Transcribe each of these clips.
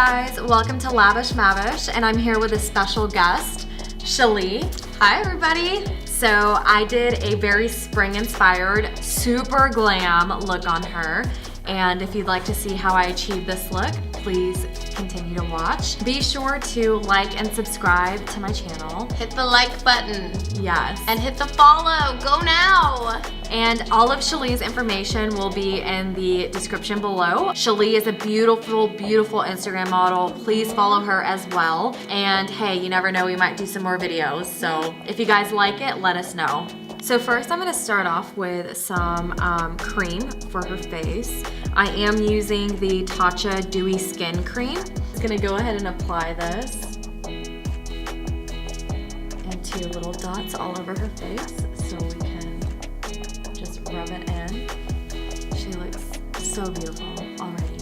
guys, welcome to Lavish Mavish, and I'm here with a special guest, Schalee. Hi everybody. So I did a very spring-inspired, super glam look on her, and if you'd like to see how I achieved this look, please continue to watch. Be sure to like and subscribe to my channel. Hit the like button. Yes. And hit the follow. Go now. And all of Shalee's information will be in the description below. Schalee is a beautiful, beautiful Instagram model. Please follow her as well. And hey, you never know, we might do some more videos. So if you guys like it, let us know. So first I'm gonna start off with some cream for her face. I am using the Tatcha Dewy Skin Cream. I'm gonna go ahead and apply this and 2 little dots all over her face so we can just rub it in. She looks so beautiful already.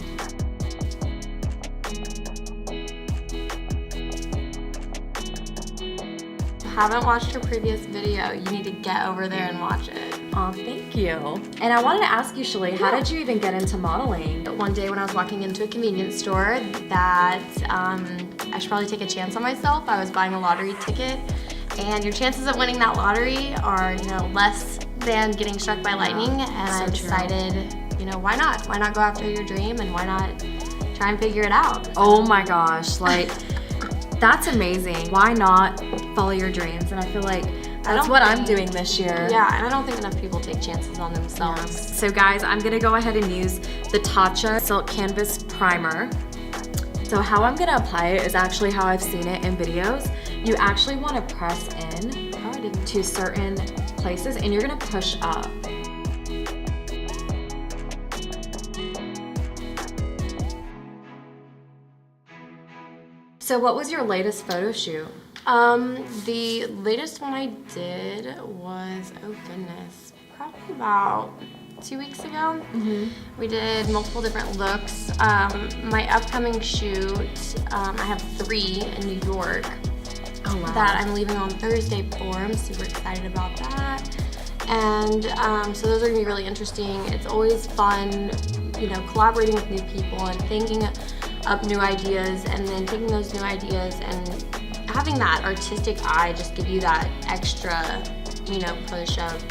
Haven't watched her previous video, you need to get over there and watch it. Oh, thank you. And I wanted to ask you, Schalee, how did you even get into modeling? One day when I was walking into a convenience store that I should probably take a chance on myself. I was buying a lottery ticket, and your chances of winning that lottery are, less than getting struck by lightning. And so I decided, why not? Why not go after your dream, and why not try and figure it out? Oh my gosh, like, that's amazing. Why not follow your dreams? And I feel like that's what I'm doing this year. Yeah, and I don't think enough people take chances on themselves. Yeah. So guys, I'm gonna go ahead and use the Tatcha Silk Canvas Primer. So how I'm gonna apply it is actually how I've seen it in videos. You actually wanna press in to certain places and you're gonna push up. So what was your latest photo shoot? The latest one I did was, oh goodness, probably about 2 weeks ago. We did multiple different looks. My upcoming shoot, I have 3 in New York that I'm leaving on Thursday for. I'm super excited about that. And so those are gonna be really interesting. It's always fun, collaborating with new people and thinking up new ideas, and then taking those new ideas and having that artistic eye just give you that extra, push of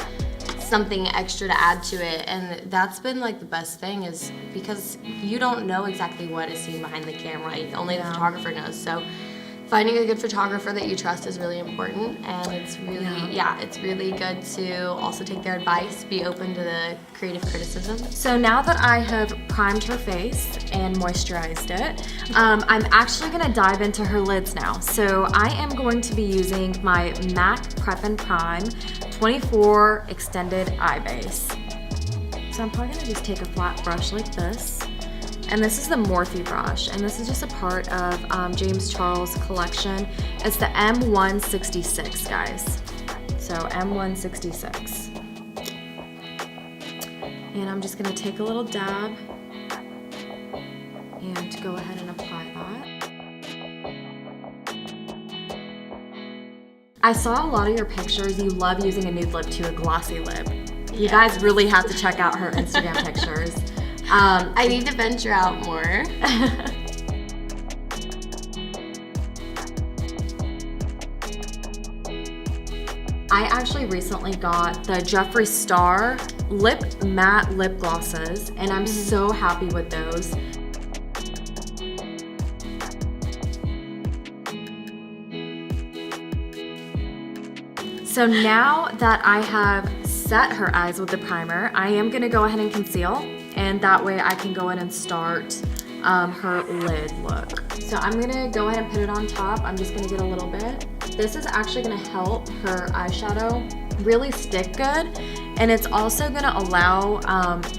something extra to add to it. And that's been like the best thing, is because you don't know exactly what is seen behind the camera. Only the photographer knows. So finding a good photographer that you trust is really important, and it's really, it's really good to also take their advice, be open to the creative criticism. So now that I have primed her face and moisturized it, I'm actually gonna dive into her lids now. So I am going to be using my MAC Prep and Prime 24 Extended Eye Base. So I'm probably gonna just take a flat brush like this. And this is the Morphe brush, and this is just a part of James Charles' collection. It's the M166, guys. So M166. And I'm just gonna take a little dab and go ahead and apply that. I saw a lot of your pictures. You love using a nude lip to a glossy lip. You guys really have to check out her Instagram pictures. I need to venture out more. I actually recently got the Jeffree Star Lip Matte Lip Glosses, and I'm so happy with those. So now that I have set her eyes with the primer, I am gonna go ahead and conceal, and that way I can go in and start her lid look. So I'm gonna go ahead and put it on top. I'm just gonna get a little bit. This is actually gonna help her eyeshadow really stick good, and it's also gonna allow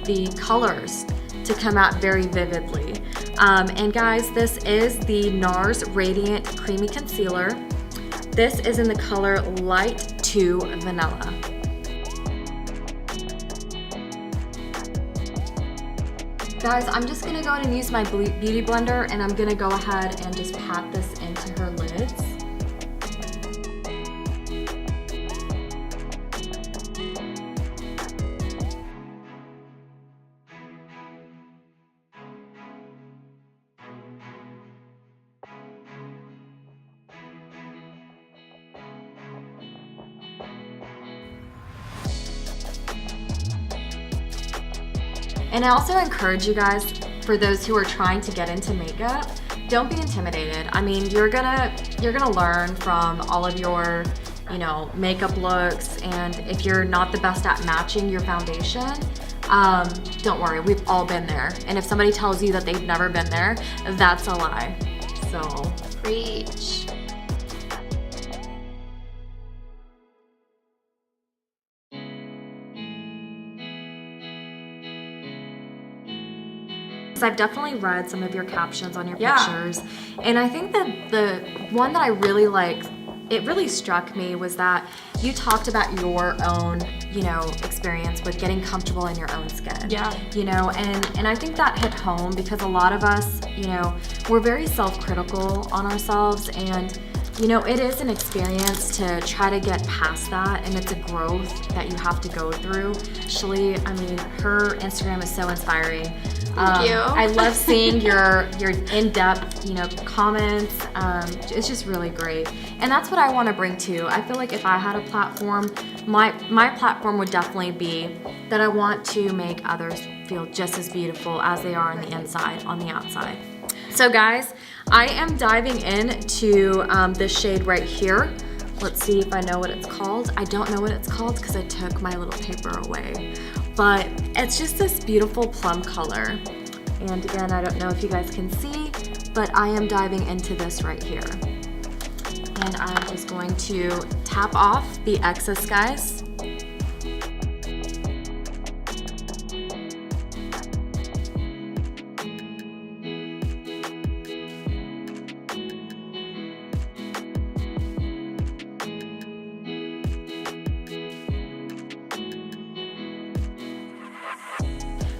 the colors to come out very vividly. And guys, this is the NARS Radiant Creamy Concealer. This is in the color Light to Vanilla. Guys, I'm just gonna go ahead and use my beauty blender, and I'm gonna go ahead and just pat this into her lids. And I also encourage you guys, for those who are trying to get into makeup, don't be intimidated. I mean, you're gonna learn from all of your, you know, makeup looks, and if you're not the best at matching your foundation, don't worry, we've all been there. And if somebody tells you that they've never been there, that's a lie. So, Preach. I've definitely read some of your captions on your pictures, and I think that the one that I really liked, it really struck me, was that you talked about your own, you know, experience with getting comfortable in your own skin. Yeah. You know, and I think that hit home because a lot of us, you know, we're very self-critical on ourselves, and you know, it is an experience to try to get past that, and it's a growth that you have to go through. Schalee, I mean, her Instagram is so inspiring. Thank you. I love seeing your in-depth, you know, comments. It's just really great, and that's what I want to bring to. I feel like if I had a platform, my platform would definitely be that I want to make others feel just as beautiful as they are on the inside, on the outside. So guys, I am diving into this shade right here. Let's see if I know what it's called. I don't know what it's called because I took my little paper away. But it's just this beautiful plum color. And again, I don't know if you guys can see, but I am diving into this right here. And I'm just going to tap off the excess, guys.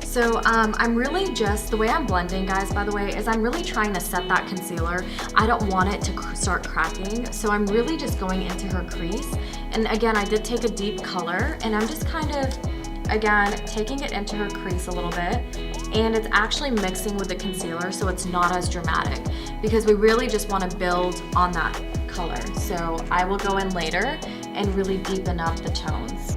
So I'm really just, the way I'm blending, guys, by the way, is I'm really trying to set that concealer. I don't want it to start cracking, so I'm really just going into her crease. And again, I did take a deep color, and I'm just kind of, again, taking it into her crease a little bit, and it's actually mixing with the concealer, so it's not as dramatic, because we really just want to build on that color. So I will go in later and really deepen up the tones.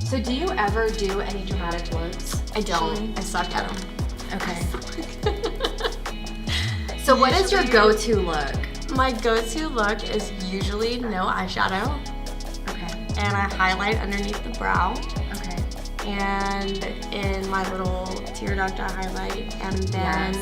So do you ever do any dramatic looks? I don't. I suck at them. Okay. So what is your go-to look? My go-to look is usually no eyeshadow. Okay. And I highlight underneath the brow. Okay. And in my little tear duct I highlight, and then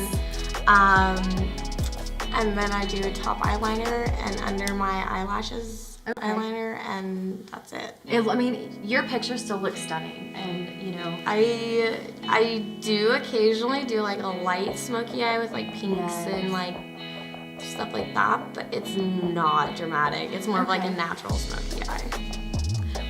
and then I do a top eyeliner and under my eyelashes eyeliner, and that's it. I mean, your picture still looks stunning, and you know, I do occasionally do like a light smoky eye with like pinks and like stuff like that, but it's not dramatic. It's more of like a natural smoky eye.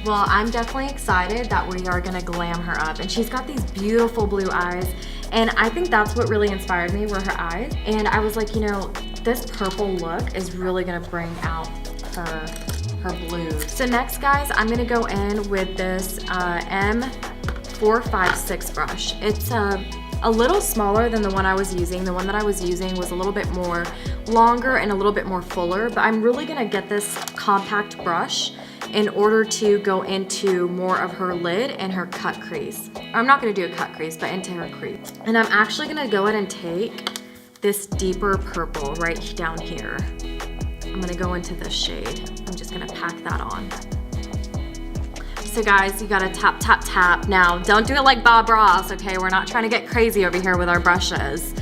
Well, I'm definitely excited that we are gonna glam her up, and she's got these beautiful blue eyes, and I think that's what really inspired me were her eyes. And I was like, you know, this purple look is really gonna bring out her blues. So next, guys, I'm gonna go in with this M456 brush. It's a little smaller than the one I was using. The one that I was using was a little bit more longer and a little bit more fuller, but I'm really gonna get this compact brush in order to go into more of her lid and her cut crease. I'm not gonna do a cut crease, but into her crease. And I'm actually gonna go ahead and take this deeper purple right down here. I'm gonna go into this shade. I'm just gonna pack that on. So guys, you gotta tap, tap, tap. Now, don't do it like Bob Ross, okay? We're not trying to get crazy over here with our brushes.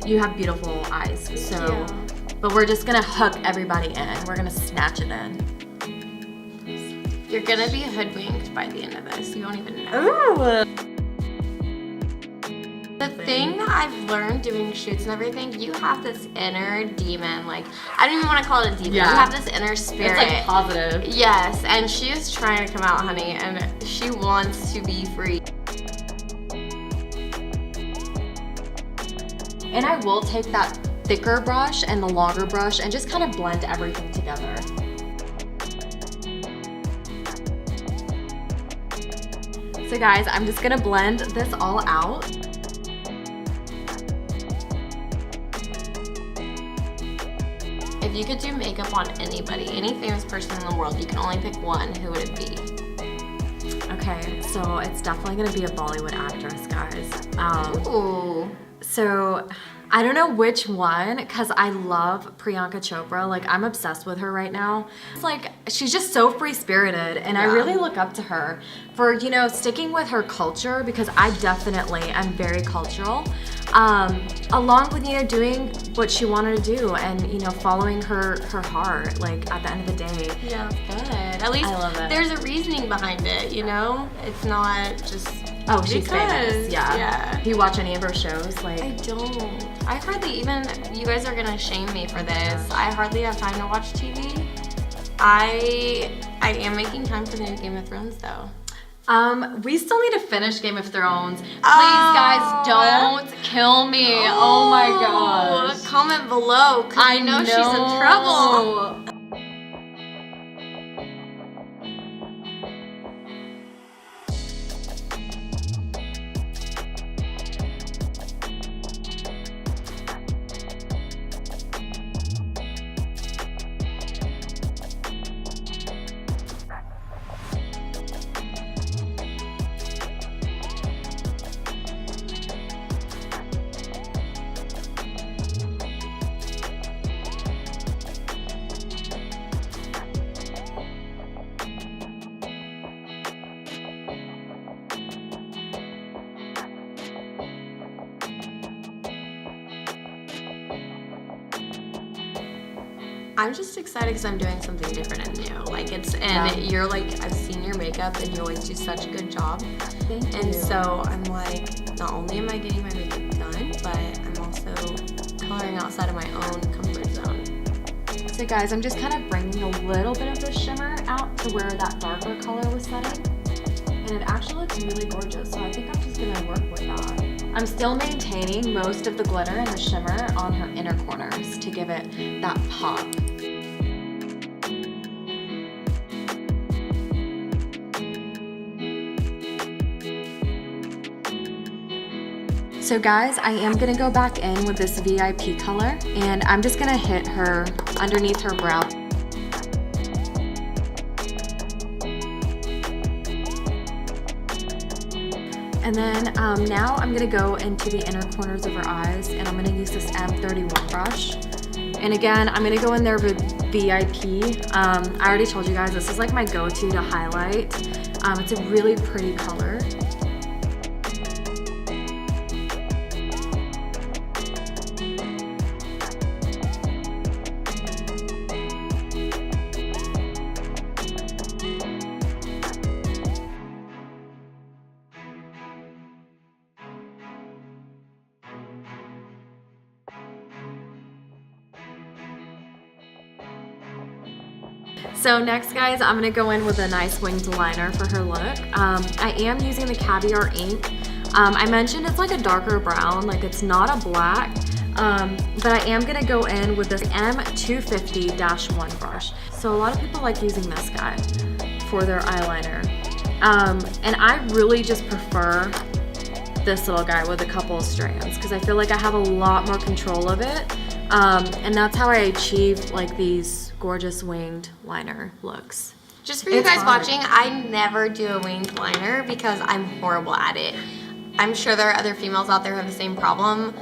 You have beautiful eyes, so, but we're just gonna hook everybody in. We're gonna snatch it in. You're gonna be hoodwinked by the end of this. You won't even know. Ooh. The thing that I've learned doing shoots and everything, you have this inner demon. Like, I don't even want to call it a demon. Yeah. You have this inner spirit. It's like positive. Yes, and she is trying to come out, honey, and she wants to be free. And I will take that thicker brush and the longer brush and just kind of blend everything together. So guys, I'm just gonna blend this all out. If you could do makeup on anybody, any famous person in the world, you can only pick one, who would it be? Okay, so it's definitely gonna be a Bollywood actress, guys. Ooh. So I don't know which one, because I love Priyanka Chopra. Like, I'm obsessed with her right now. It's like, she's just so free-spirited, and I really look up to her for, you know, sticking with her culture, because I definitely am very cultural. Along with, you know, doing what she wanted to do and, you know, following her heart, like, at the end of the day. Yeah, good. At least I love it. there's a reasoning behind it, you know? It's not just... Oh, she's famous. Yeah. Yeah. Do you watch any of her shows? Like, I don't. I hardly even, you guys are gonna shame me for this. I hardly have time to watch TV. I am making time for the new Game of Thrones though. We still need to finish Game of Thrones. Please, guys, don't kill me. Oh my gosh. Comment below, because I know she's in trouble. I'm just excited because I'm doing something different and new. Like you're like, I've seen your makeup and you always do such a good job. Thank you. And so I'm like, not only am I getting my makeup done, but I'm also coloring outside of my own comfort zone. So guys, I'm just kind of bringing a little bit of the shimmer out to where that darker color was setting. And it actually looks really gorgeous, so I think I'm just gonna work with that. I'm still maintaining most of the glitter and the shimmer on her inner corners to give it that pop. So guys, I am gonna go back in with this VIP color, and I'm just gonna hit her underneath her brow. And then now I'm gonna go into the inner corners of her eyes, and I'm gonna use this M31 brush. And again, I'm gonna go in there with VIP. I already told you guys, this is like my go-to to highlight. It's a really pretty color. So next, guys, I'm gonna go in with a nice winged liner for her look. I am using the Caviar ink. I mentioned it's like a darker brown, like it's not a black, but I am gonna go in with this M250-1 brush. So a lot of people like using this guy for their eyeliner. And I really just prefer this little guy with a couple of strands because I feel like I have a lot more control of it. And that's how I achieve like these gorgeous winged liner looks. Just for you guys watching, I never do a winged liner because I'm horrible at it. I'm sure there are other females out there who have the same problem.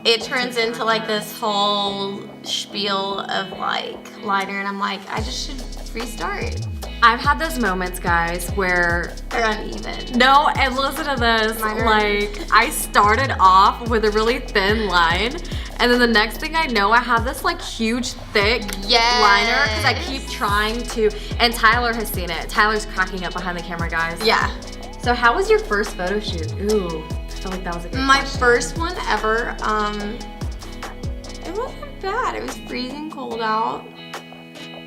It turns into like this whole spiel of like liner, and I'm like, I just should restart. I've had those moments, guys, where they're uneven. No, and listen to this. Like, I started off with a really thin line, and then the next thing I know, I have this like huge, thick liner because I keep trying to. And Tyler has seen it. Tyler's cracking up behind the camera, guys. Yeah. So, how was your first photo shoot? Ooh. feel like that was a good My question. first one ever, it wasn't bad. It was freezing cold out.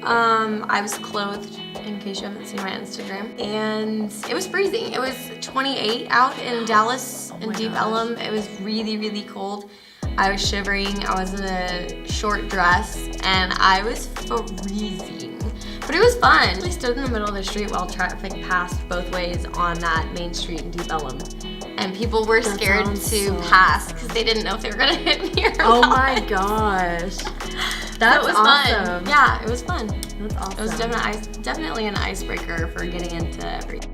I was clothed, in case you haven't seen my Instagram, and it was freezing. It was 28 out in Dallas, in Deep Ellum. It was really, really cold. I was shivering. I was in a short dress, and I was freezing. But it was fun. We stood in the middle of the street while traffic passed both ways on that main street in Deep Ellum. And people were scared to pass because they didn't know if they were gonna hit me or not. Oh my gosh. That was awesome. fun. Yeah, it was fun. That's awesome. It was definitely an icebreaker for getting into everything.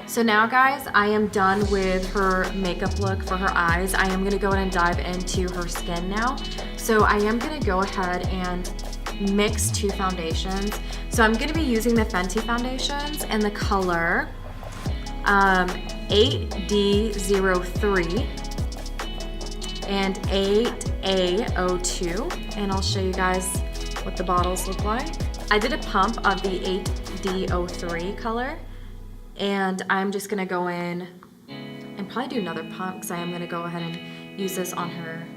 So now guys, I am done with her makeup look for her eyes. I am gonna go ahead and dive into her skin now. So I am gonna go ahead and mix two foundations. So I'm gonna be using the Fenty foundations in the color 8D03 and 8A02. And I'll show you guys what the bottles look like. I did a pump of the 8D03 color. And I'm just gonna go in and probably do another pump because I am gonna go ahead and use this on her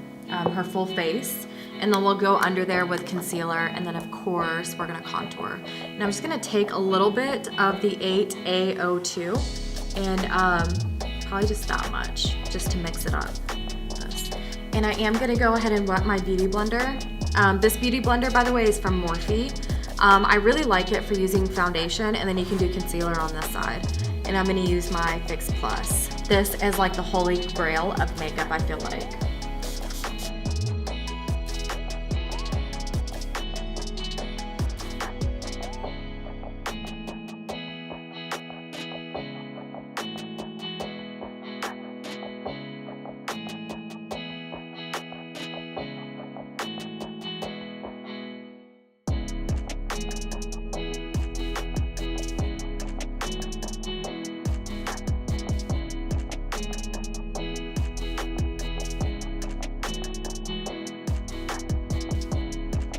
her full face. And then we'll go under there with concealer, and then of course we're gonna contour. And I'm just gonna take a little bit of the 8A02 and probably just that much, just to mix it up. And I am gonna go ahead and wet my beauty blender. This beauty blender, by the way, is from Morphe. I really like it for using foundation, and then you can do concealer on this side. And I'm gonna use my Fix Plus. This is like the holy grail of makeup, I feel like.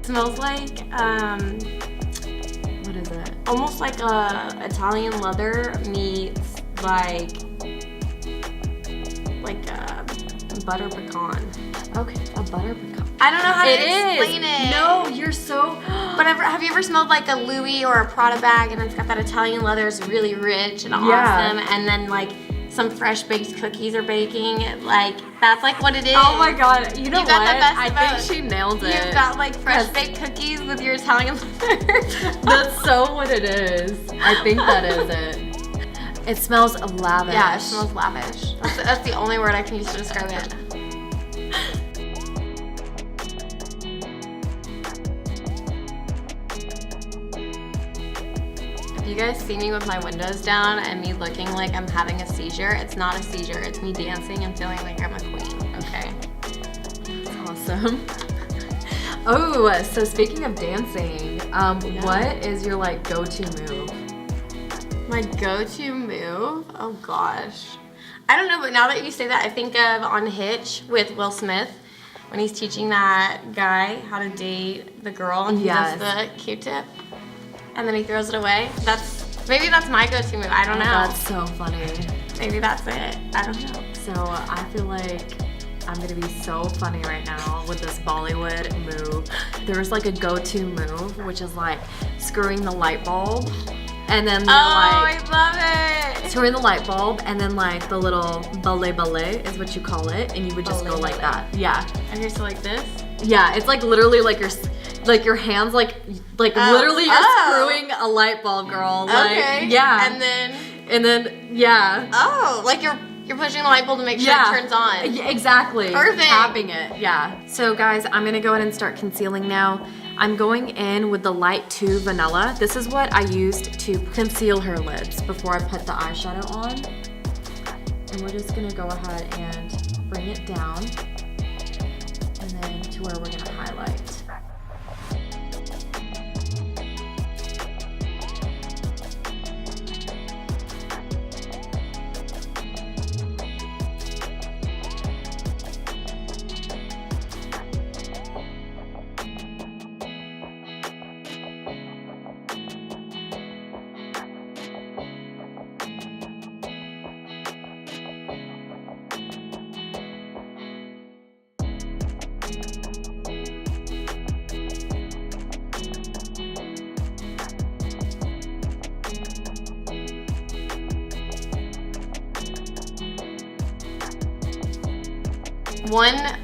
Smells like What is it? almost like a Italian leather meets like a butter pecan. Okay, a butter pecan. I don't know how to It is. explain it. No, you're so. But have you ever smelled like a Louis or a Prada bag and it's got that Italian leather, it's really rich and Yeah. awesome, and then like some fresh baked cookies are baking, like that's like what it is. Oh my god, you know You got what? the best I of think both. she nailed it. You've got like fresh Yes. baked cookies with your Italian leather. That's so what it is. I think that is it. It smells lavish. Yeah, it smells lavish. That's the only word I can use to describe it. If you guys see me with my windows down and me looking like I'm having a seizure, it's not a seizure. It's me dancing and feeling like I'm a queen, okay? That's awesome. Oh, so speaking of dancing, what is your like go-to move? My go-to move? Oh gosh. I don't know, but now that you say that, I think of on Hitch with Will Smith when he's teaching that guy how to date the girl and he Yes. does the Q-tip and then he throws it away. Maybe that's my go-to move. I don't know. That's so funny. Maybe that's it. I don't know. So I feel like I'm gonna be so funny right now with this Bollywood move. There's like a go-to move, which is like screwing the light bulb, and then I love it. screwing the light bulb, and then like the little ballet is what you call it, and you would just go like that. Yeah. Okay, so like this? Yeah, it's like literally like your hands like literally you're screwing a light bulb, girl. Like, okay. Yeah. And then yeah. Oh, like you're pushing the light bulb to make sure it turns on. Yeah, exactly. Perfect. Tapping it. Yeah. So guys, I'm gonna go ahead and start concealing now. I'm going in with the Light 2 Vanilla. This is what I used to conceal her lids before I put the eyeshadow on. And we're just gonna go ahead and bring it down, and then to where we're gonna highlight.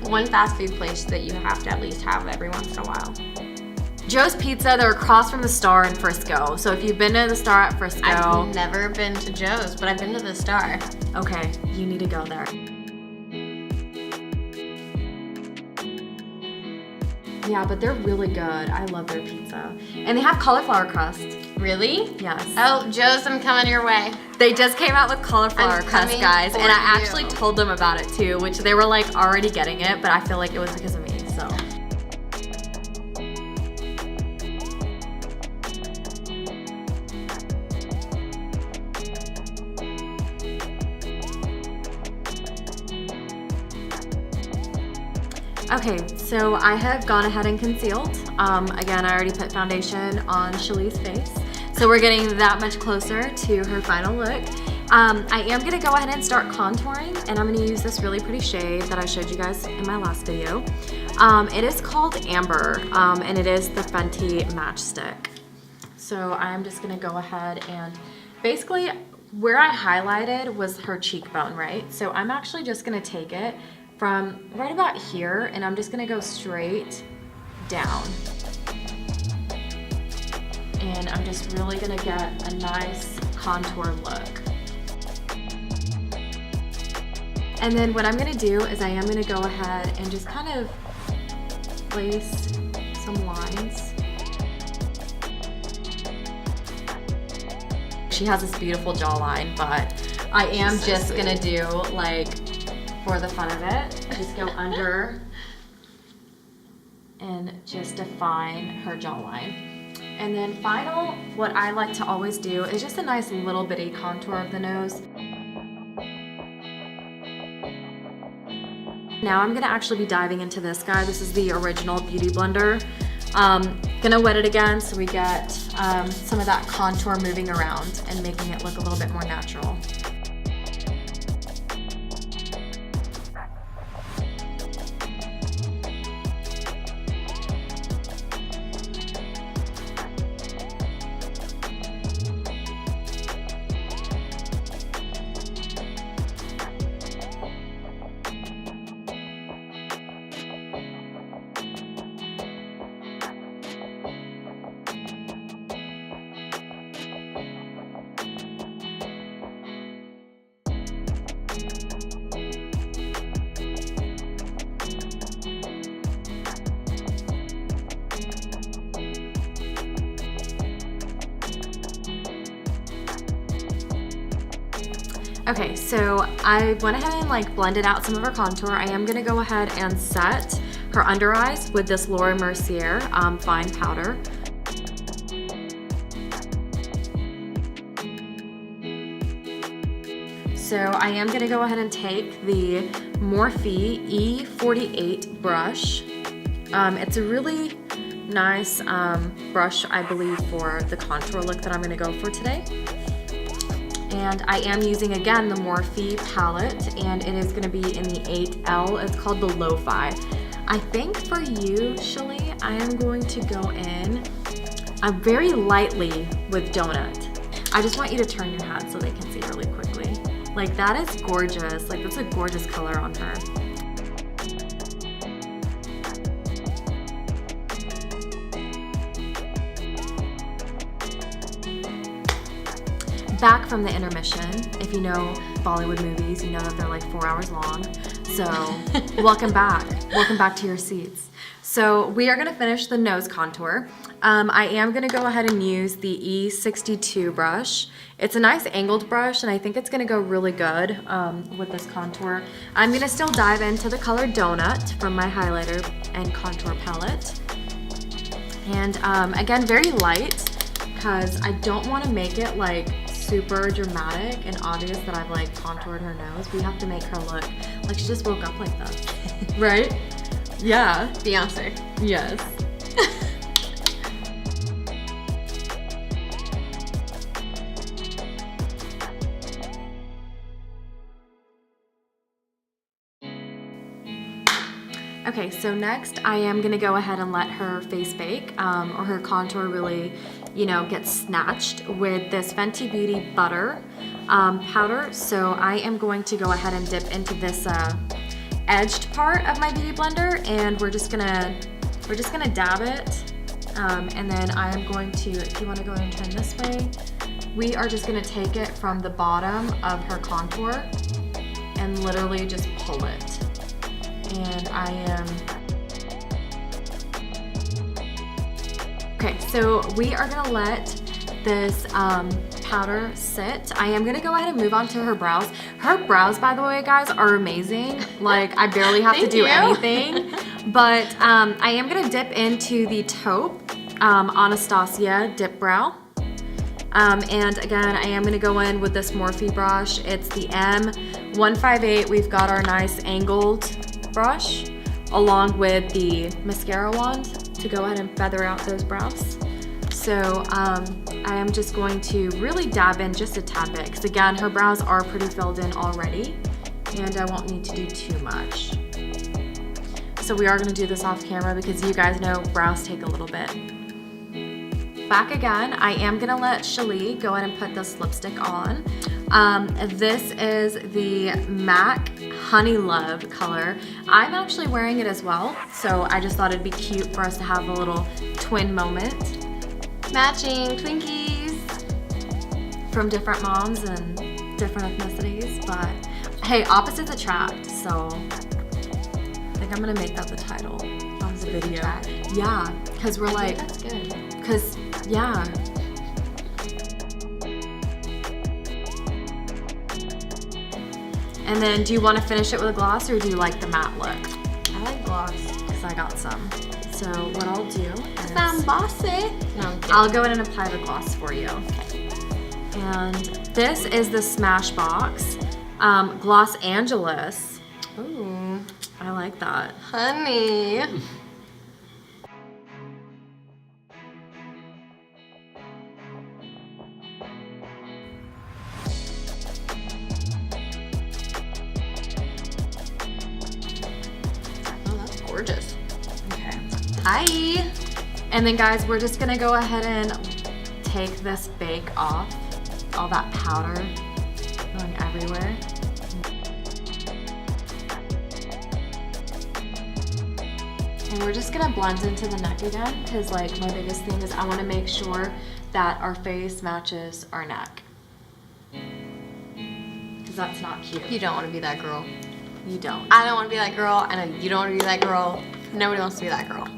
One fast food place that you have to at least have every once in a while. Joe's Pizza, they're across from the Star in Frisco. So if you've been to the Star at Frisco. I've never been to Joe's, but I've been to the Star. Okay, you need to go there. Yeah, but they're really good. I love their pizza. And they have cauliflower crust. Really? Yes. Oh, Joe's, I'm coming your way. They just came out with cauliflower crust, guys. And I actually you. told them about it too, which they were like already getting it, but I feel like it was because of me, so. Okay, so I have gone ahead and concealed. Again, I already put foundation on Shalee's face. So we're getting that much closer to her final look. I am gonna go ahead and start contouring, and I'm gonna use this really pretty shade that I showed you guys in my last video. It is called Amber, and it is the Fenty Matchstick. So I'm just gonna go ahead and basically where I highlighted was her cheekbone, right? So I'm actually just gonna take it from right about here, and I'm just gonna go straight down. And I'm just really gonna get a nice contour look. And then what I'm gonna do is I am gonna go ahead and just kind of place some lines. She has this beautiful jawline, but I am just gonna do like, for the fun of it, just go under and just define her jawline. And then final, what I like to always do is just a nice little bitty contour of the nose. Now I'm gonna actually be diving into this guy. This is the original Beauty Blender. Gonna wet it again so we get some of that contour moving around and making it look a little bit more natural. Okay, so I went ahead and like blended out some of her contour. I am gonna go ahead and set her under eyes with this Laura Mercier fine powder. So I am gonna go ahead and take the Morphe E48 brush. It's a really nice brush, I believe, for the contour look that I'm gonna go for today. And I am using, again, the Morphe palette, and it is gonna be in the 8L. It's called the Lo-Fi. I think for you, Schalee, I am going to go in very lightly with Donut. I just want you to turn your head so they can see really quickly. Like, that is gorgeous. Like, that's a gorgeous color on her. Back from the intermission. If you know Bollywood movies, you know that they're like 4 hours long. So welcome back. Welcome back to your seats. So we are gonna finish the nose contour. I am gonna go ahead and use the E62 brush. It's a nice angled brush, and I think it's gonna go really good with this contour. I'm gonna still dive into the color Donut from my highlighter and contour palette. And again, very light, because I don't wanna make it like super dramatic and obvious that I've like contoured her nose. We have to make her look like she just woke up like this, right? Yeah. Beyonce. Yes. Okay, so next I am gonna go ahead and let her face bake, or her contour really, you know, get snatched with this Fenty Beauty Butter powder. So I am going to go ahead and dip into this edged part of my beauty blender, and we're just gonna dab it, and then I am going to, if you want to go ahead and turn this way, we are just gonna take it from the bottom of her contour and literally just pull it. And I am, okay, so we are gonna let this powder sit. I am gonna go ahead and move on to her brows. Her brows, by the way, guys, are amazing. Like, I barely have to do anything. But I am gonna dip into the taupe Anastasia Dip Brow. And again, I am gonna go in with this Morphe brush. It's the M158. We've got our nice angled brush along with the mascara wand to go ahead and feather out those brows. So I am just going to really dab in just a tad bit, because again, her brows are pretty filled in already, and I won't need to do too much. So we are gonna do this off camera because you guys know brows take a little bit. Back again, I am gonna let Schalee go ahead and put this lipstick on. This is the MAC Honey Love color. I'm actually wearing it as well, so I just thought it'd be cute for us to have a little twin moment. Matching Twinkies. From different moms and different ethnicities, but hey, opposites attract, so I think I'm gonna make that the title of the video. Attract. Yeah, because we're like, that's good. because, yeah. And then, do you want to finish it with a gloss, or do you like the matte look? I like gloss. Because I got some. So what I'll do is, I'm bossy. No, I'm kidding. I'll go in and apply the gloss for you. And this is the Smashbox Gloss Angeles. Ooh, I like that. honey. Oh, that's gorgeous. Okay. Hi. And then, guys, we're just gonna go ahead and take this bake off. All that powder going everywhere. And we're just gonna blend into the neck again, because like my biggest thing is I wanna make sure that our face matches our neck. Because that's not cute. You don't want to be that girl. You don't. I don't want to be that girl. I know you don't want to be that girl. Nobody wants to be that girl.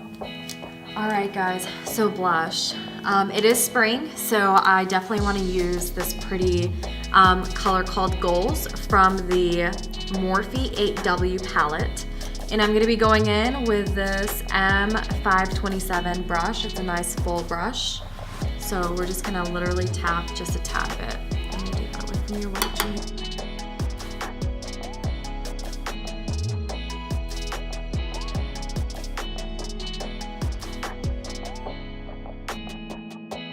All right, guys, so blush. It is spring, so I definitely want to use this pretty color called Goals from the Morphe 8W palette. And I'm gonna be going in with this M527 brush. It's a nice full brush. So we're just gonna literally tap just a tad bit. Let me do that away from your white cheek.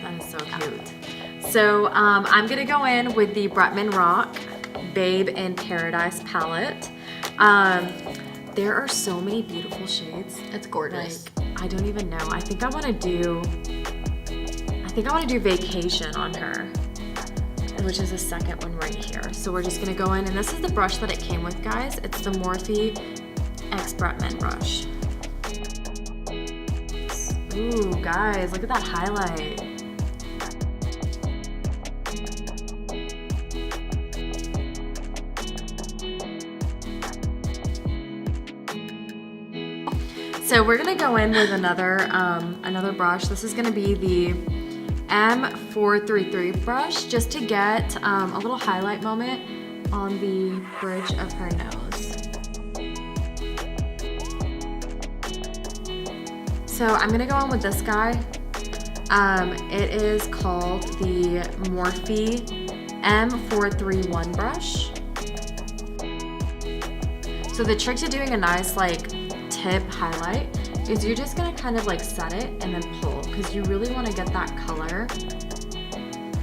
That is so cute. so I'm gonna go in with the Bretman Rock Babe in Paradise palette. There are so many beautiful shades. It's gorgeous. Like, I don't even know. I think I want to do Vacation on her, which is the second one right here. So we're just gonna go in, and this is the brush that it came with, guys. It's the Morphe X Bretman brush. Ooh, guys, look at that highlight. So we're gonna go in with another brush. This is gonna be the M433 brush, just to get a little highlight moment on the bridge of her nose. So I'm gonna go on with this guy. It is called the Morphe M431 brush. So the trick to doing a nice like tip highlight is you're just gonna kind of like set it and then pull, because you really want to get that color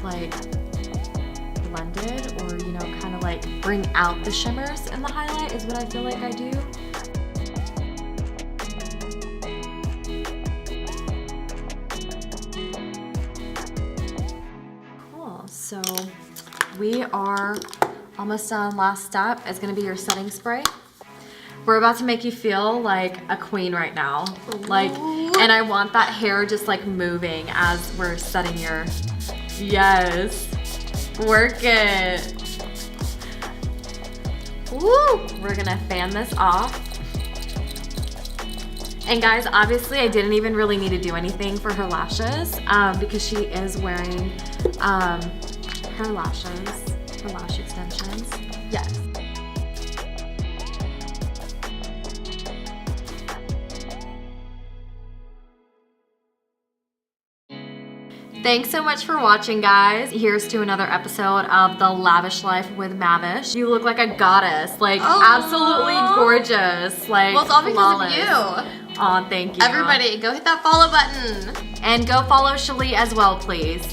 like blended, or you know, kind of like bring out the shimmers in the highlight is what I feel like I do. Cool, so we are almost done. Last step is gonna be your setting spray. We're about to make you feel like a queen right now. Like, and I want that hair just like moving as we're setting your, yes, work it. Woo! We're gonna fan this off. And guys, obviously I didn't even really need to do anything for her lashes because she is wearing her lash extensions. Yes. Thanks so much for watching, guys. Here's to another episode of The Lavish Life with Mavish. You look like a goddess, like absolutely gorgeous, like well, it's all because flawless. of you. Aw, thank you. Everybody, go hit that follow button. And go follow Schalee as well, please.